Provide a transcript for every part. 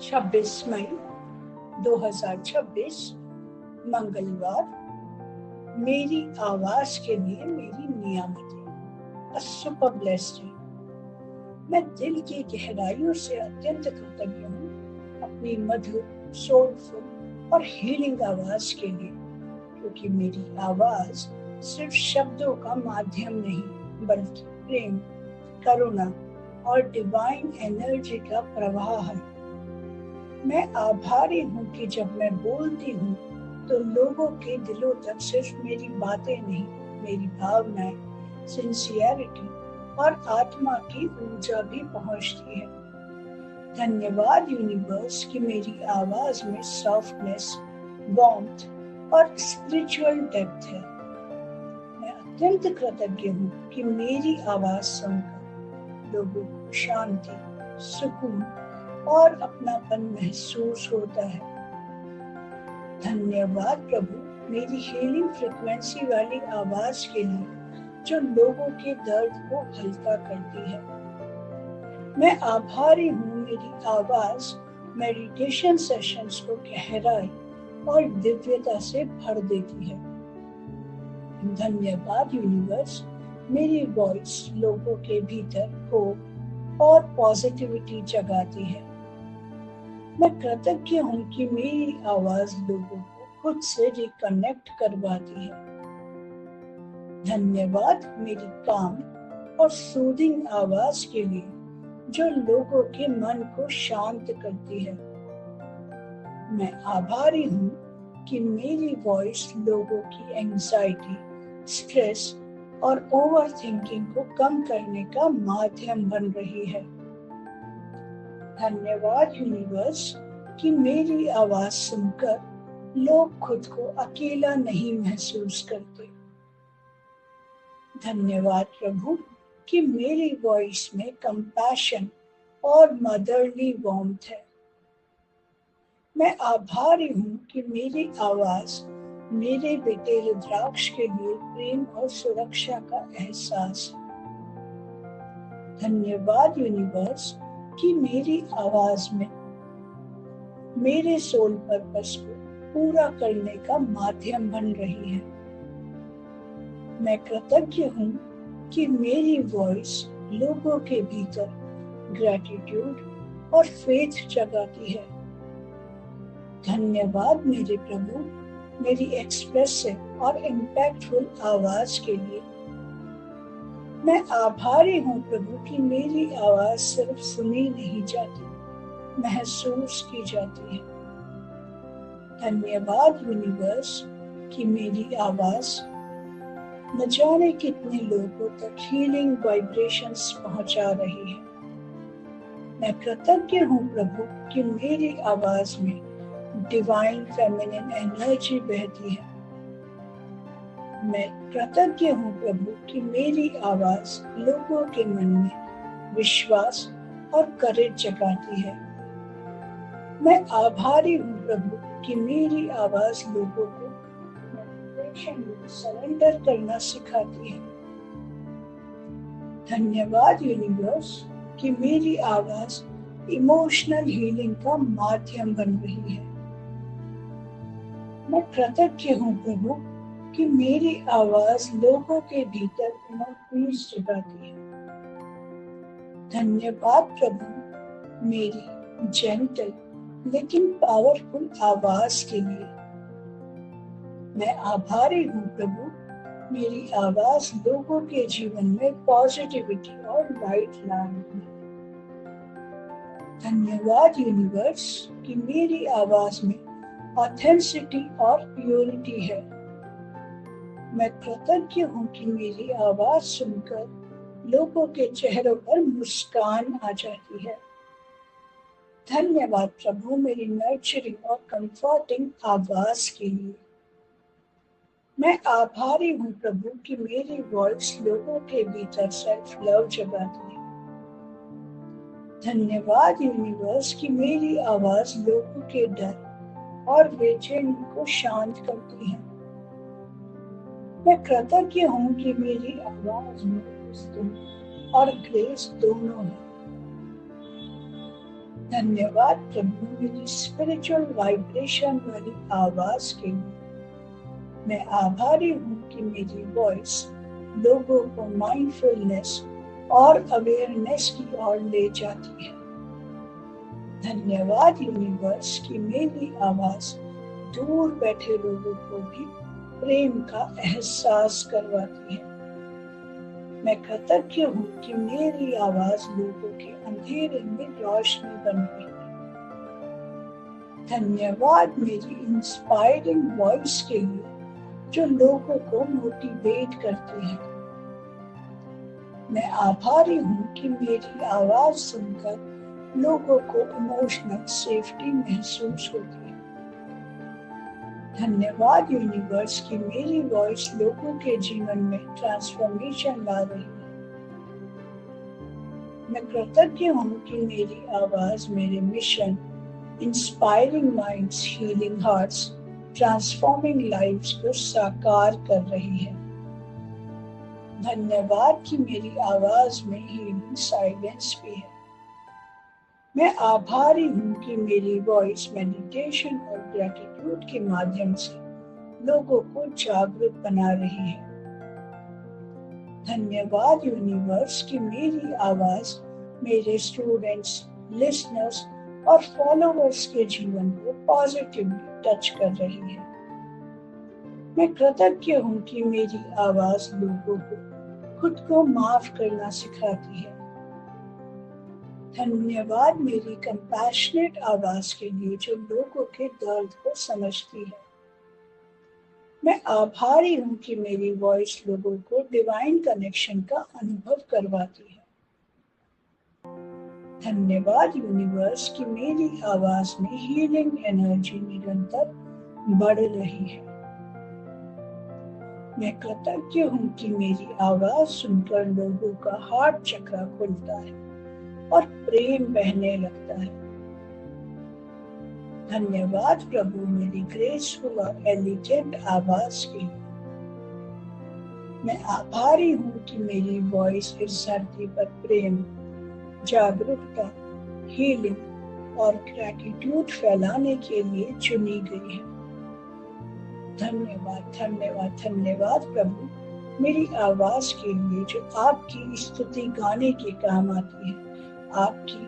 26 मई 2026 मंगलवार। मेरी आवाज के लिए मेरी नियामतें। A super blessed day। मैं दिल की गहराइयों से अत्यंत कृतज्ञ हूँ अपनी मधुर, सोलफुल और हीलिंग आवाज के लिए, क्योंकि मेरी आवाज सिर्फ शब्दों का माध्यम नहीं बल्कि प्रेम, करुणा और डिवाइन एनर्जी का प्रवाह है। मैं आभारी हूँ कि जब मैं बोलती हूँ तो लोगों के दिलों तक सिर्फ मेरी बातें नहीं, मेरी भावनाएं, सिंसियरिटी और आत्मा की ऊर्जा भी पहुँचती है। धन्यवाद यूनिवर्स कि मेरी आवाज में सॉफ्टनेस, वार्मथ और स्पिरिचुअल डेप्थ है। मैं अत्यंत कृतज्ञ हूँ कि मेरी आवाज सुनकर लोगों को शांति, सुकून और अपनापन महसूस होता है। धन्यवाद प्रभु मेरी हीलिंग फ्रिक्वेंसी वाली आवाज के लिए, जो लोगों के दर्द को हल्का करती है। मैं आभारी हूँ मेरी आवाज मेडिटेशन सेशंस को गहराई और दिव्यता से भर देती है। धन्यवाद यूनिवर्स मेरी वॉइस लोगों के भीतर होप और पॉजिटिविटी जगाती है। मैं कृतज्ञ हूँ कि मेरी आवाज लोगों को खुद से रिकनेक्ट करवाती है। धन्यवाद मेरी काम और सूदिंग आवाज के लिए, जो लोगों के मन को शांत करती है। मैं आभारी हूँ कि मेरी वॉइस लोगों की एंजाइटी, स्ट्रेस और ओवर थिंकिंग को कम करने का माध्यम बन रही है। धन्यवाद यूनिवर्स कि मेरी आवाज सुनकर लोग खुद को अकेला नहीं महसूस करते। धन्यवाद प्रभु कि मेरी वॉइस में कंपैशन और मदरली वार्मथ है। मैं आभारी हूँ कि मेरी आवाज मेरे बेटे रुद्राक्ष के लिए प्रेम और सुरक्षा का एहसास है। धन्यवाद यूनिवर्स कि मेरी आवाज में मेरे सोल पर्पस को पूरा करने का माध्यम बन रही है। मैं कृतज्ञ हूँ कि मेरी वॉइस लोगों के भीतर ग्रैटिट्यूड और फेथ जगाती है। धन्यवाद मेरे प्रभु मेरी एक्सप्रेसिव और इम्पैक्टफुल आवाज के लिए। मैं आभारी हूँ प्रभु कि मेरी आवाज सिर्फ सुनी नहीं जाती, महसूस की जाती है। धन्यवाद यूनिवर्स कि मेरी आवाज न जाने कितने लोगों तक हीलिंग वाइब्रेशंस पहुंचा रही है। मैं कृतज्ञ हूँ प्रभु कि मेरी आवाज में डिवाइन फेमिनिन एनर्जी बहती है। मैं कृतज्ञ हूँ प्रभु कि मेरी आवाज लोगों के मन में विश्वास और करेज जगाती है। मैं आभारी हूँ प्रभु कि मेरी आवाज लोगों को मोटिवेशन में सरेंडर करना सिखाती है। धन्यवाद यूनिवर्स कि मेरी आवाज इमोशनल हीलिंग का माध्यम बन रही है। मैं कृतज्ञ हूँ प्रभु कि मेरी आवाज लोगों के भीतर इनर पीस जगाती है। धन्यवाद प्रभु मेरी जेंटल लेकिन पावरफुल आवाज के लिए। मैं आभारी हूँ प्रभु मेरी आवाज लोगों के जीवन में पॉजिटिविटी और लाइट ला रही है। धन्यवाद यूनिवर्स कि मेरी आवाज में ऑथेंटिसिटी और प्योरिटी है। मैं कृतज्ञ हूँ कि मेरी आवाज सुनकर लोगों के चेहरों पर मुस्कान आ जाती है। धन्यवाद प्रभु मेरी नर्चरिंग और कंफर्टिंग आवाज के लिए। मैं आभारी हूँ प्रभु कि मेरी वॉइस लोगों के भीतर सेल्फ लव जगाती है। धन्यवाद यूनिवर्स कि मेरी आवाज लोगों के डर और बेचैनी को शांत करती है। मैं कृतज्ञ हूँ कि मेरी आवाज में विजडम और ग्रेस दोनों है। धन्यवाद प्रभु मेरी स्पिरिचुअल वाइब्रेशन वाली आवाज के लिए। मैं आभारी हूँ कि मेरी वॉइस लोगों को माइंडफुलनेस और अवेयरनेस की ओर ले जाती है। धन्यवाद यूनिवर्स कि मेरी आवाज दूर बैठे लोगों को भी प्रेम का एहसास करवाती है। मैं कृतज्ञ हूँ कि मेरी आवाज लोगों के अंधेरे में रोशनी बन रही है। धन्यवाद मेरी इंस्पायरिंग वॉइस के लिए जो लोगों को मोटिवेट करती है। मैं आभारी हूँ कि मेरी आवाज सुनकर लोगों को इमोशनल सेफ्टी महसूस होती है। धन्यवाद यूनिवर्स की मेरी वॉइस लोगों के जीवन में ट्रांसफॉर्मेशन ला रही है। मैं कृतज्ञ हूँ कि मेरी आवाज मेरे mission inspiring minds, healing hearts, transforming lives को साकार कर रही है। धन्यवाद कि मेरी आवाज में हीलिंग साइलेंस भी है। मैं आभारी हूँ कि मेरी वॉइस मेडिटेशन और ग्रेटिट्यूड के माध्यम से लोगों को जागरूक बना रही है। धन्यवाद यूनिवर्स कि मेरी आवाज मेरे स्टूडेंट्स, लिसनर्स और फॉलोअर्स के जीवन को पॉजिटिवली टच कर रही है। मैं कृतज्ञ हूँ कि मेरी आवाज लोगों को खुद को माफ करना सिखाती है। धन्यवाद मेरी कंपैशनेट आवाज के लिए जो लोगों के दर्द को समझती है। मैं आभारी हूँ कि मेरी वॉइस लोगों को डिवाइन कनेक्शन का अनुभव करवाती है। धन्यवाद यूनिवर्स कि मेरी आवाज में हीलिंग एनर्जी निरंतर बढ़ रही है। मैं कृतज्ञ हूँ कि मेरी आवाज सुनकर लोगों का हार्ट चक्र खुलता है और प्रेम बहने लगता है। धन्यवाद प्रभु मेरी ग्रेसफुल और एलिगेंट आवाज के लिए। मैं आभारी हूँ कि मेरी वॉइस इस धरती पर प्रेम, जागरूकता, हीलिंग और ग्रैटिट्यूड फैलाने के लिए चुनी गई है। धन्यवाद धन्यवाद धन्यवाद प्रभु मेरी आवाज के लिए जो आपकी स्तुति गाने के काम आती है, आपकी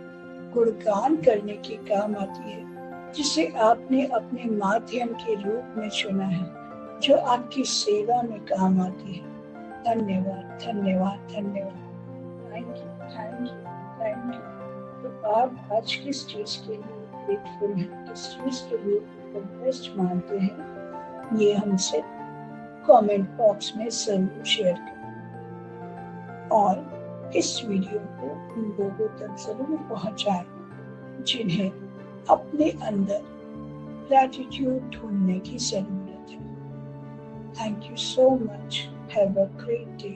गुणगान करने के काम आती है, जिसे आपने अपने माध्यम के रूप में चुना है, जो आपकी सेवा में काम आती है। धन्यवाद धन्यवाद धन्यवाद। Thank you thank you thank you. तो आप आज किस चीज के लिए ग्रेटफुल हैं, किस चीज के लिए बेस्ट मानते हैं, ये हमसे कमेंट बॉक्स में जरूर शेयर करें और इस वीडियो को उन लोगों तक जरूर पहुंचाएं जिन्हें अपने अंदर ग्रैटिट्यूड ढूंढने की जरूरत है। Thank you so much. Have a great day.